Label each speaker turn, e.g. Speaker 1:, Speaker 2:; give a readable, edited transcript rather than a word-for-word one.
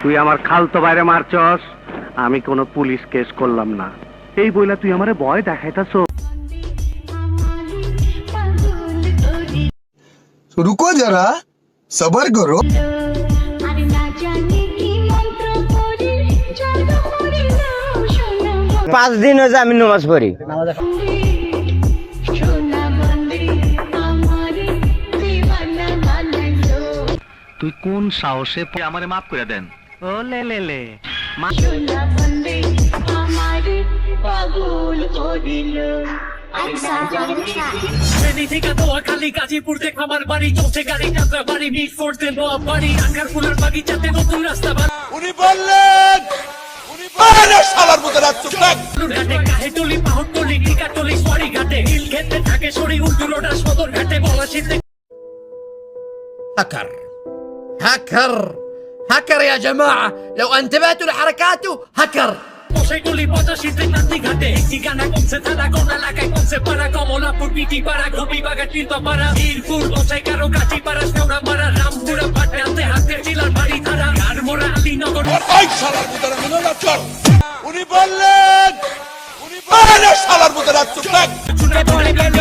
Speaker 1: তুই আমার খালতো বাইরে মারছস, আমি কোনো পুলিশ কেস করলাম না। এই বইলা তুই আমারে ভয় দেখাইতাছ।
Speaker 2: रुको जरा सबर करो।
Speaker 3: 5 দিন হয়েছে আমি নামাজ পড়ি।
Speaker 1: তুই কোন সাহসে আমারে মাফ করে দেন? ও লে লে লে
Speaker 4: গাজীপুর দেখ আমার বাড়ি, চলছে গাড়ি যাত্রা বাড়ি, মিট ফোর্সে নোয়া বাড়ি, আঙ্গার ফুলের বাগিচাতে নতুন রাস্তা বাড়ি।
Speaker 5: উনি বললেন শালার মতো রাখছো
Speaker 4: ঘাটে কাহেটলি পাহটলি টিকাটলি সরি ঘাটে হিল খেতে থাকে সরি উল্টুলোটা সদর ঘাটে বলা শীতে।
Speaker 5: هكر هكر هكر يا جماعة لو انتبهتوا لحركاته هكر
Speaker 4: মশাইটলি 85 নাতি ঘাটে একটি গানা কমছে থানা কোন এলাকায় কমছে পাড়া কমলাপুর পিটি পাড়া ঘবি বাগা তীর্থ পাড়া বীরপুর মশাই কারো কাটি পাড়া সেওড়া পাড়া রামপুরা পাটে হাতে হাতে চিলার বাড়ি ধারা আর মোরা আলীনগর।
Speaker 5: ওই শালার মতো রাখছো না চল। উনি বললেন শালার মতো রাখছো
Speaker 4: চুনে পড়ে গেল